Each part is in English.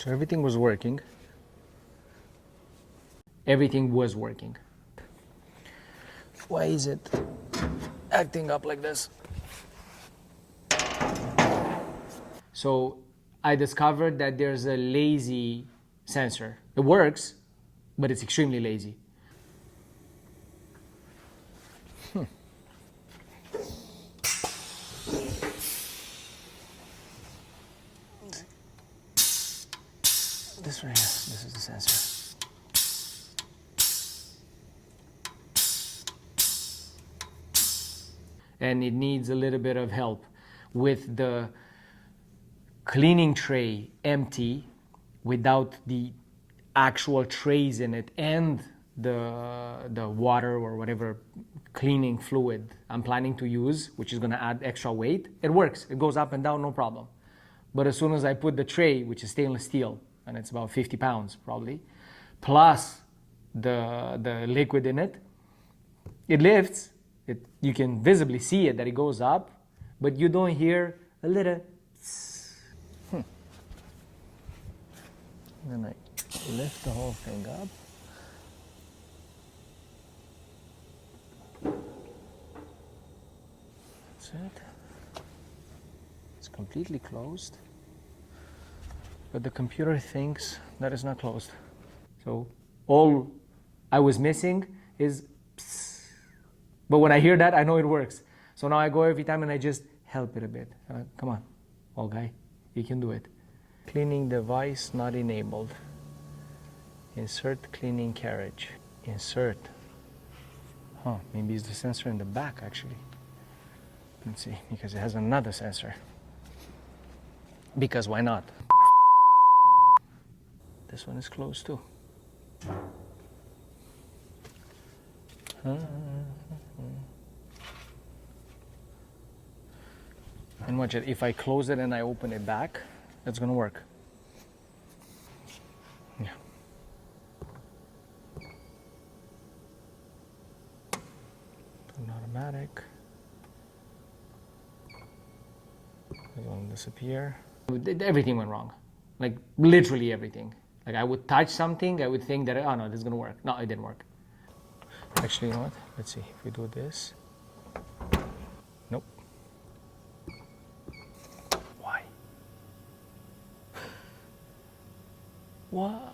So everything was working. Everything was working. Why is it acting up like this? So I discovered that there's a lazy sensor. It works, but it's extremely lazy. This right here, this is the sensor. And it needs a little bit of help with the cleaning tray empty without the actual trays in it and the water or whatever cleaning fluid I'm planning to use, which is going to add extra weight. It works. It goes up and down, no problem. But as soon as I put the tray, which is stainless steel, and it's about 50 pounds probably, plus the liquid in it, it lifts. You can visibly see it that it goes up, but you don't hear a little Then I lift the whole thing up. That's it. It's completely closed. But the computer thinks that it's not closed. So all I was missing is psst. But when I hear that, I know it works. So now I go every time and I just help it a bit. Come on, old guy, you can do it. Cleaning device not enabled. Insert cleaning carriage. Insert. Maybe it's the sensor in the back actually. Let's see, because it has another sensor. Because why not? This one is closed too. And watch it, if I close it and I open it back, it's gonna work. Yeah. An automatic. It won't disappear. Everything went wrong. Like literally everything. Like I would touch something, I would think that, oh no, this is gonna work. No, it didn't work. Actually, you know what? Let's see, if we do this. Nope. Why? Why?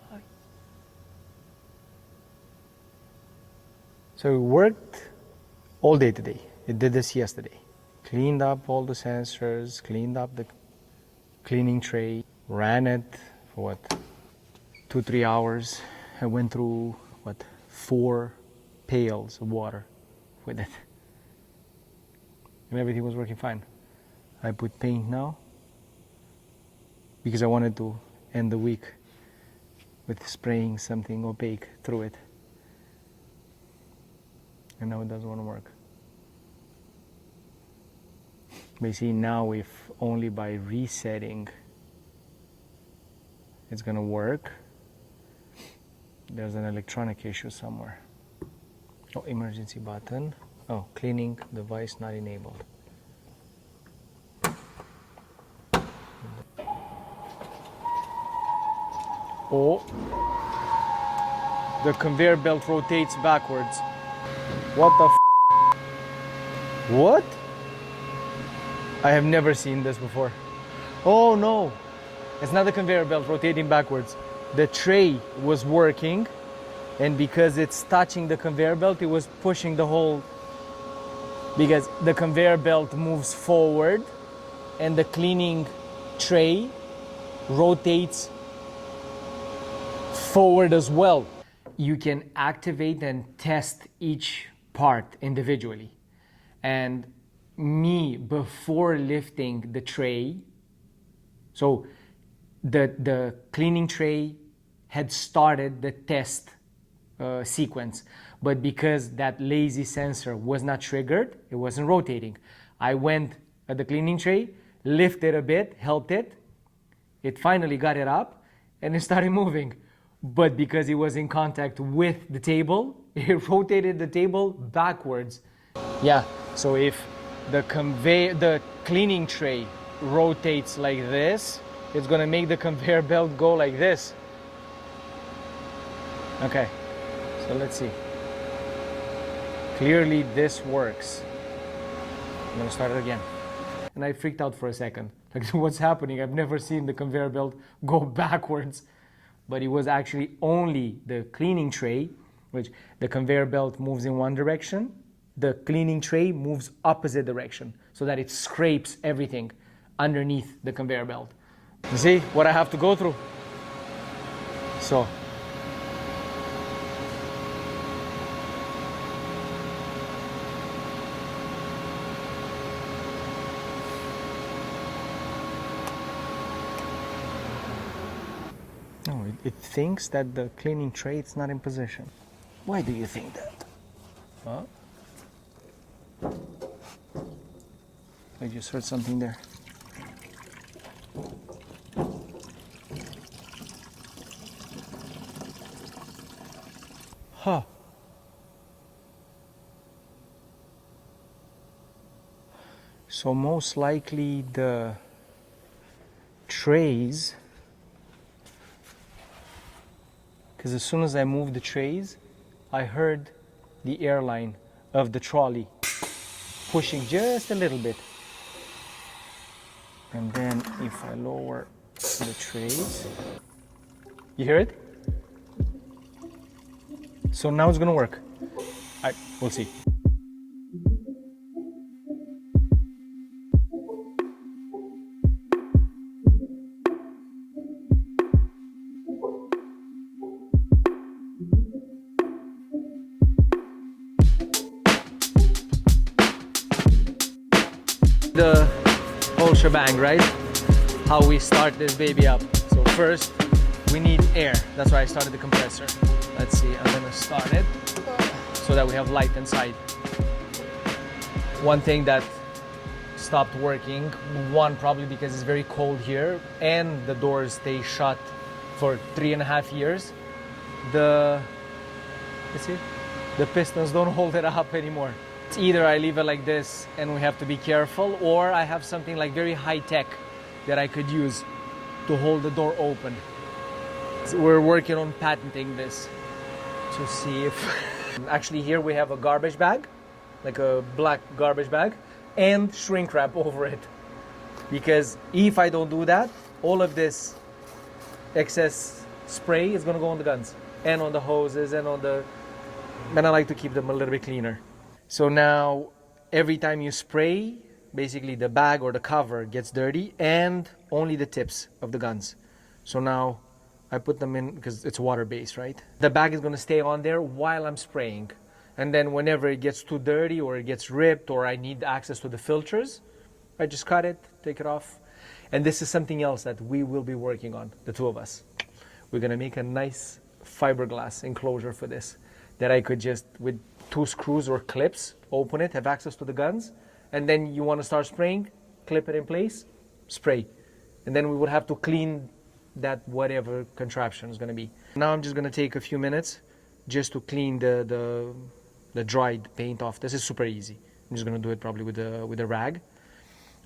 So it worked all day today. It did this yesterday. Cleaned up all the sensors, cleaned up the cleaning tray, ran it for what? 2-3 hours. I went through what? 4 pails of water with it. And everything was working fine. I put paint now because I wanted to end the week with spraying something opaque through it. And now it doesn't want to work. But you see, now if only by resetting it's gonna work, there's an electronic issue somewhere. Oh, emergency button. Oh, cleaning device not enabled. Oh, the conveyor belt rotates backwards. What the f? What? I have never seen this before. Oh no, it's not the conveyor belt rotating backwards. The tray was working, and because it's touching the conveyor belt, it was pushing the whole, because the conveyor belt moves forward and the cleaning tray rotates forward as well. You can activate and test each part individually. And me, before lifting the tray, so the cleaning tray had started the test sequence, but because that lazy sensor was not triggered, it wasn't rotating. I went at the cleaning tray, lifted a bit, helped it, it finally got it up, and it started moving. But because it was in contact with the table, it rotated the table backwards. Yeah, so if the cleaning tray rotates like this, it's gonna make the conveyor belt go like this. Okay, so let's see. Clearly this works. I'm gonna start it again. And I freaked out for a second. Like, what's happening? I've never seen the conveyor belt go backwards. But it was actually only the cleaning tray, which the conveyor belt moves in one direction. The cleaning tray moves opposite direction so that it scrapes everything underneath the conveyor belt. You see what I have to go through? So. No, it thinks that the cleaning tray is not in position. Why do you think that? Huh? I just heard something there. Huh. So most likely the trays, because as soon as I moved the trays, I heard the airline of the trolley pushing just a little bit. And then if I lower the trays, you hear it? So now it's gonna work. We'll see. The whole shebang, right? How we start this baby up. So first we need air. That's why I started the compressor. Let's see, I'm gonna start it so that we have light inside. One thing that stopped working, one probably because it's very cold here and the doors stay shut for 3.5 years. You see, the pistons don't hold it up anymore. It's either I leave it like this and we have to be careful, or I have something like very high tech that I could use to hold the door open. So we're working on patenting this to see if... Actually here we have a garbage bag, like a black garbage bag, and shrink wrap over it. Because if I don't do that, all of this excess spray is gonna go on the guns and on the hoses and on the... And I like to keep them a little bit cleaner. So now, every time you spray, basically the bag or the cover gets dirty and only the tips of the guns. So now I put them in because it's water-based, right? The bag is going to stay on there while I'm spraying. And then whenever it gets too dirty or it gets ripped or I need access to the filters, I just cut it, take it off. And this is something else that we will be working on, the two of us. We're going to make a nice fiberglass enclosure for this that I could just, with 2 screws or clips, open it, have access to the guns, and then you want to start spraying, clip it in place, spray. And then we would have to clean that whatever contraption is going to be. Now I'm just going to take a few minutes just to clean the dried paint off. This is super easy. I'm just going to do it probably with a rag.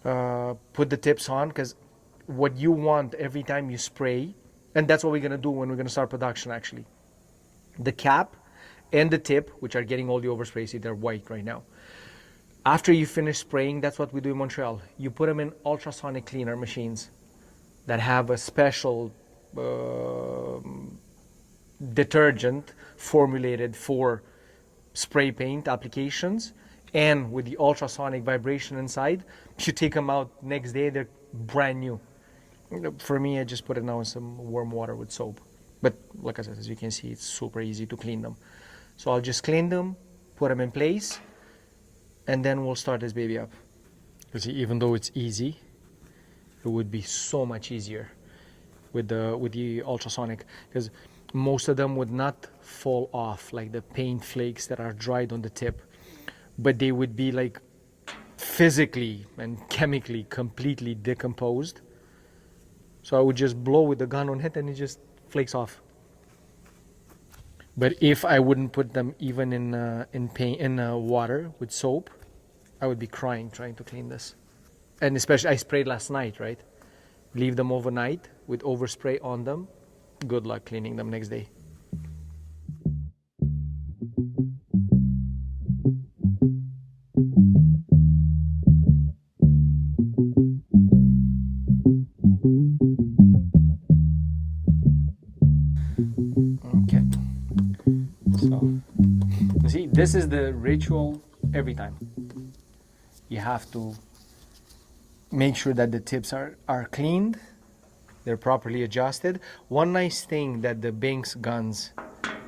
Put the tips on, because what you want every time you spray, and that's what we're going to do when we're going to start production actually. The cap and the tip, which are getting all the overspray, see they're white right now. After you finish spraying, that's what we do in Montreal. You put them in ultrasonic cleaner machines that have a special detergent formulated for spray paint applications, and with the ultrasonic vibration inside, you take them out next day, they're brand new. For me, I just put it now in some warm water with soap. But like I said, as you can see, it's super easy to clean them. So I'll just clean them, put them in place, and then we'll start this baby up. You see, even though it's easy, it would be so much easier with the ultrasonic, because most of them would not fall off like the paint flakes that are dried on the tip, but they would be like physically and chemically completely decomposed. So I would just blow with the gun on it and it just flakes off. But if I wouldn't put them even in water with soap, I would be crying trying to clean this. And especially I sprayed last night, right? leave them overnight with overspray on them. Good luck cleaning them next day. Okay, so you see, this is the ritual every time. You have to make sure that the tips are cleaned, they're properly adjusted. One nice thing that the Binks guns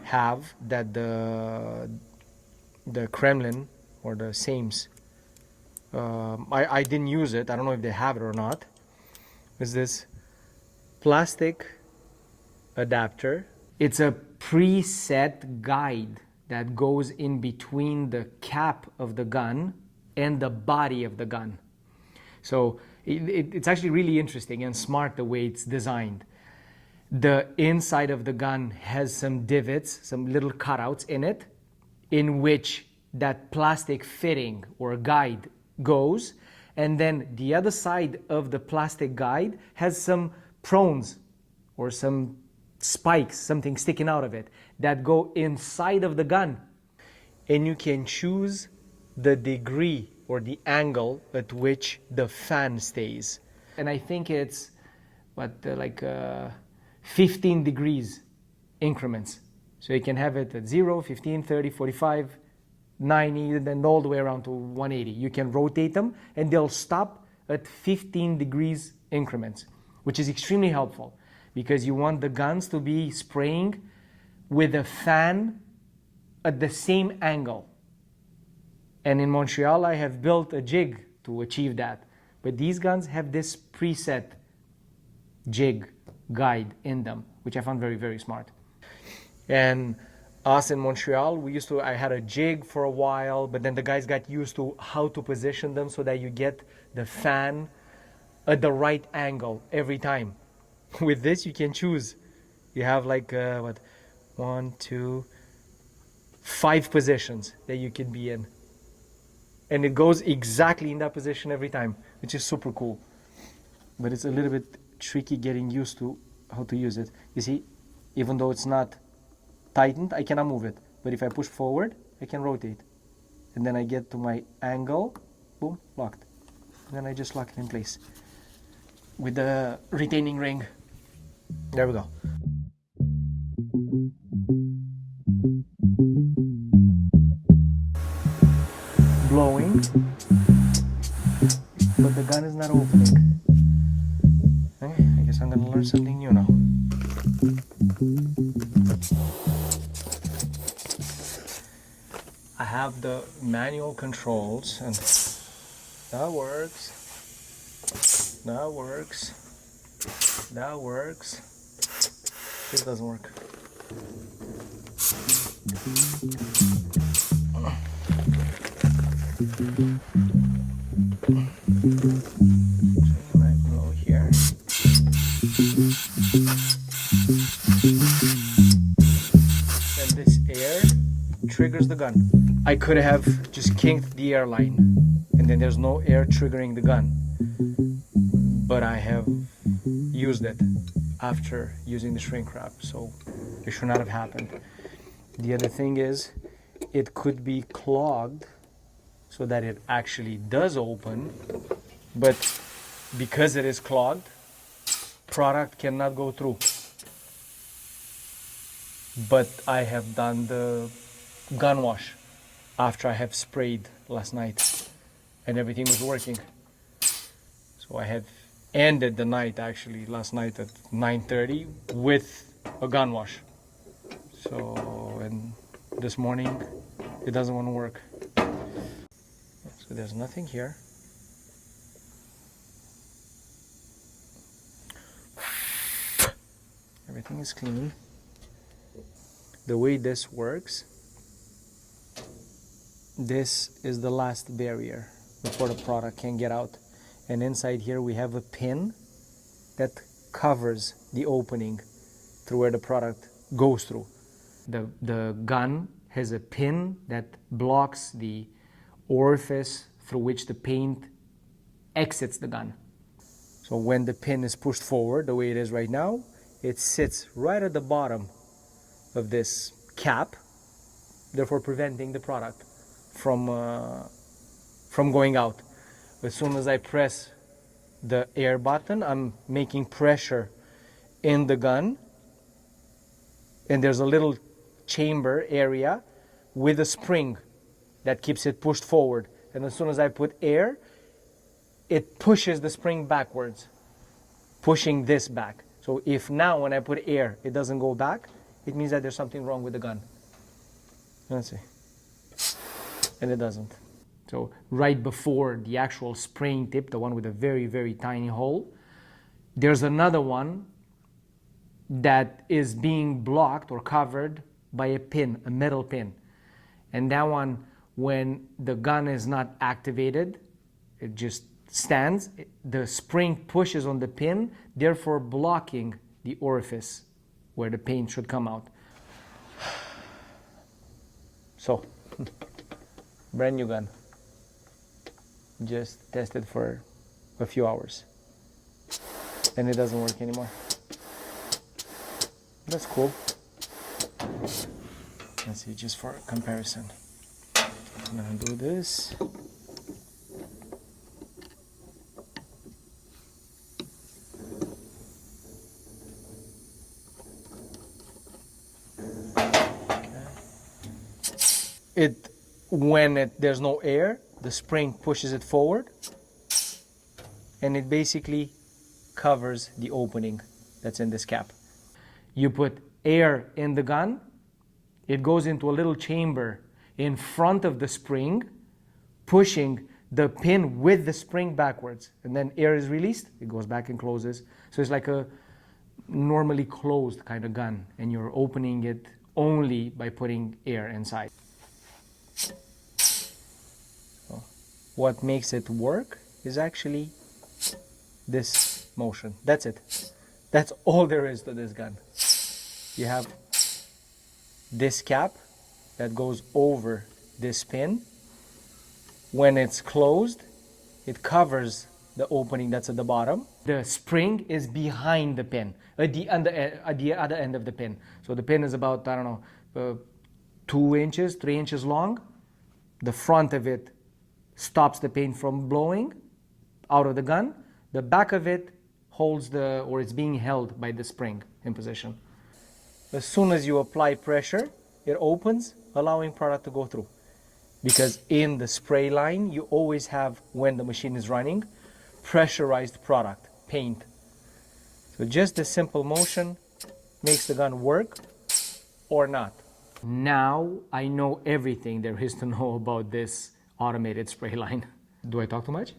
have that the Kremlin or the Sames, I didn't use it, I don't know if they have it or not, is this plastic adapter. It's a preset guide that goes in between the cap of the gun and the body of the gun. So it's actually really interesting and smart the way it's designed. The inside of the gun has some divots, some little cutouts in it, in which that plastic fitting or guide goes. And then the other side of the plastic guide has some prongs or some spikes, something sticking out of it, that go inside of the gun. And you can choose the degree or the angle at which the fan stays. And I think it's, 15 degrees increments. So you can have it at 0, 15, 30, 45, 90, and then all the way around to 180. You can rotate them and they'll stop at 15 degrees increments, which is extremely helpful because you want the guns to be spraying with a fan at the same angle. And in Montreal, I have built a jig to achieve that. But these guns have this preset jig guide in them, which I found very, very smart. And us in Montreal, I had a jig for a while, but then the guys got used to how to position them so that you get the fan at the right angle every time. With this, you can choose. You have 1, 2, 5 positions that you can be in. And it goes exactly in that position every time, which is super cool. But it's a little bit tricky getting used to how to use it. You see, even though it's not tightened, I cannot move it. But if I push forward, I can rotate. And then I get to my angle, boom, locked. And then I just lock it in place with the retaining ring. There we go. Blowing, but the gun is not opening. Okay, I guess I'm gonna learn something new now. I have the manual controls and that works. That works. That works. This doesn't work. So I might blow here. Then this air triggers the gun. I could have just kinked the air line and then there's no air triggering the gun. But I have used it after using the shrink wrap, so it should not have happened. The other thing is, it could be clogged so that it actually does open, but because it is clogged, product cannot go through. But I have done the gun wash after I have sprayed last night and everything was working. So I have ended the night actually last night at 9:30 with a gun wash. So, and this morning it doesn't want to work. So there's nothing here. Everything is clean. The way this works, this is the last barrier before the product can get out. And inside here we have a pin that covers the opening through where the product goes through. The gun has a pin that blocks the orifice through which the paint exits the gun. So when the pin is pushed forward, the way it is right now, it sits right at the bottom of this cap, therefore preventing the product from going out. As soon as I press the air button, I'm making pressure in the gun, and there's a little chamber area with a spring that keeps it pushed forward. And as soon as I put air, it pushes the spring backwards, pushing this back. So if now when I put air, it doesn't go back, it means that there's something wrong with the gun. Let's see. And it doesn't. So right before the actual spraying tip, the one with a very, very tiny hole, there's another one that is being blocked or covered by a pin, a metal pin. And that one, when the gun is not activated, it just stands. The spring pushes on the pin, therefore blocking the orifice where the paint should come out. So, brand new gun. Just tested for a few hours. And it doesn't work anymore. That's cool. Let's see, just for comparison. I'm gonna do this. When there's no air, the spring pushes it forward, and it basically covers the opening that's in this cap. You put air in the gun, it goes into a little chamber in front of the spring, pushing the pin with the spring backwards, and then air is released, it goes back and closes. So it's like a normally closed kind of gun, and you're opening it only by putting air inside. So what makes it work is actually this motion. That's it. That's all there is to this gun. You have this cap that goes over this pin. When it's closed, it covers the opening that's at the bottom. The spring is behind the pin, at the other end of the pin. So the pin is about, I don't know, 2 inches, 3 inches long. The front of it stops the paint from blowing out of the gun. The back of it holds or it's being held by the spring in position. As soon as you apply pressure, it opens, allowing product to go through. Because in the spray line, you always have, when the machine is running, pressurized product, paint. So just this simple motion makes the gun work or not. Now I know everything there is to know about this automated spray line. Do I talk too much?